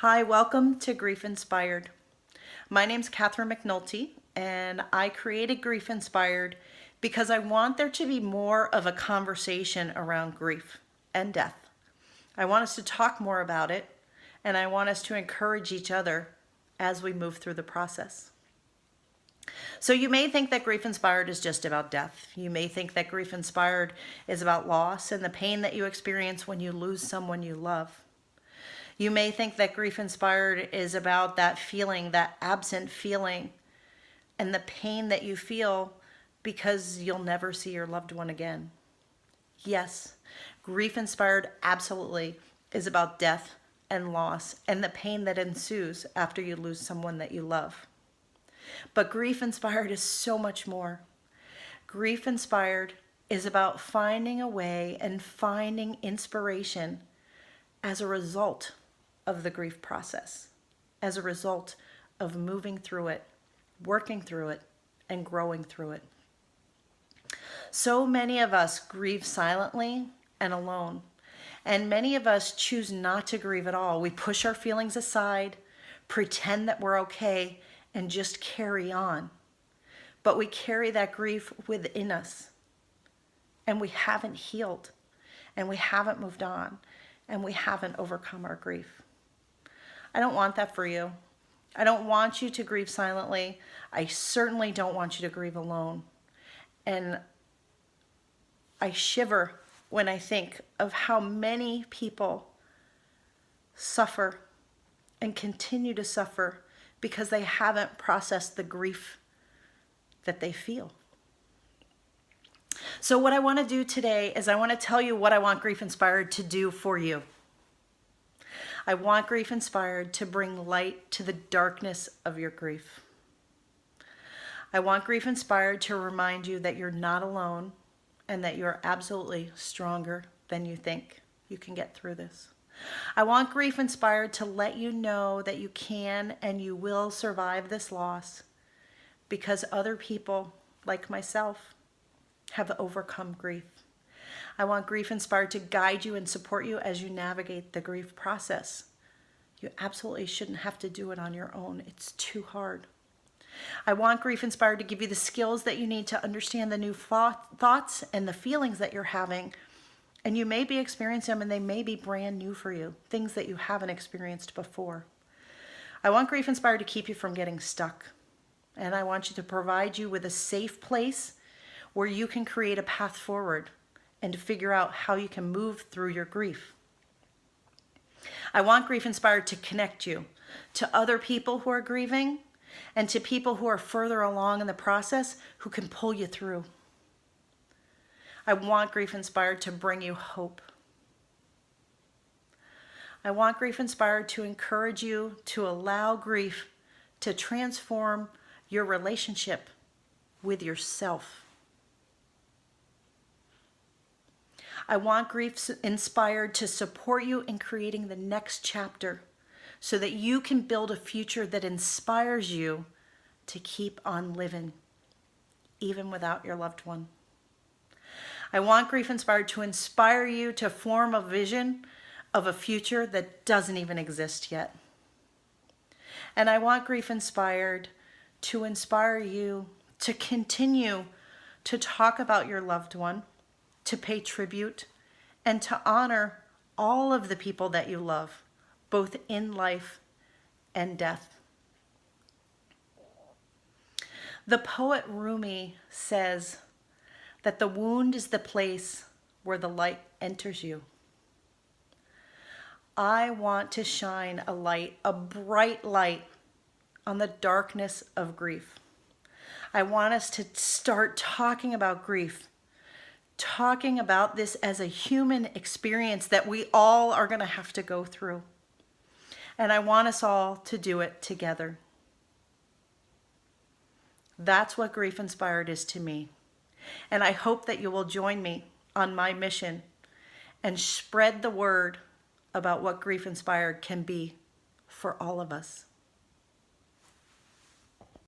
Hi, welcome to Grief Inspired. My name's Catherine McNulty, and I created Grief Inspired because I want there to be more of a conversation around grief and death. I want us to talk more about it, and I want us to encourage each other as we move through the process. So you may think that Grief Inspired is just about death. You may think that Grief Inspired is about loss and the pain that you experience when you lose someone you love. You may think that Grief Inspired is about that feeling, that absent feeling, and the pain that you feel because you'll never see your loved one again. Yes, Grief Inspired absolutely is about death and loss and the pain that ensues after you lose someone that you love. But Grief Inspired is so much more. Grief Inspired is about finding a way and finding inspiration as a result of the grief process, as a result of moving through it, working through it, and growing through it. So many of us grieve silently and alone, and many of us choose not to grieve at all. We push our feelings aside, pretend that we're okay, and just carry on. But we carry that grief within us, and we haven't healed, and we haven't moved on, and we haven't overcome our grief. I don't want that for you. I don't want you to grieve silently. I certainly don't want you to grieve alone. And I shiver when I think of how many people suffer and continue to suffer because they haven't processed the grief that they feel. So what I want to do today is I want to tell you what I want Grief Inspired to do for you. I want Grief Inspired to bring light to the darkness of your grief. I want Grief Inspired to remind you that you're not alone and that you're absolutely stronger than you think. You can get through this. I want Grief Inspired to let you know that you can and you will survive this loss because other people, like myself, have overcome grief. I want Grief Inspired to guide you and support you as you navigate the grief process. You absolutely shouldn't have to do it on your own. It's too hard. I want Grief Inspired to give you the skills that you need to understand the new thoughts and the feelings that you're having. And you may be experiencing them and they may be brand new for you, things that you haven't experienced before. I want Grief Inspired to keep you from getting stuck. And I want you to provide you with a safe place where you can create a path forward and to figure out how you can move through your grief. I want Grief Inspired to connect you to other people who are grieving and to people who are further along in the process who can pull you through. I want Grief Inspired to bring you hope. I want Grief Inspired to encourage you to allow grief to transform your relationship with yourself. I want Grief Inspired to support you in creating the next chapter so that you can build a future that inspires you to keep on living, even without your loved one. I want Grief Inspired to inspire you to form a vision of a future that doesn't even exist yet. And I want Grief Inspired to inspire you to continue to talk about your loved one, to pay tribute, and to honor all of the people that you love, both in life and death. The poet Rumi says that the wound is the place where the light enters you. I want to shine a light, a bright light, on the darkness of grief. I want us to start talking about grief, talking about this as a human experience that we all are going to have to go through. And I want us all to do it together. That's what Grief Inspired is to me. And I hope that you will join me on my mission and spread the word about what Grief Inspired can be for all of us.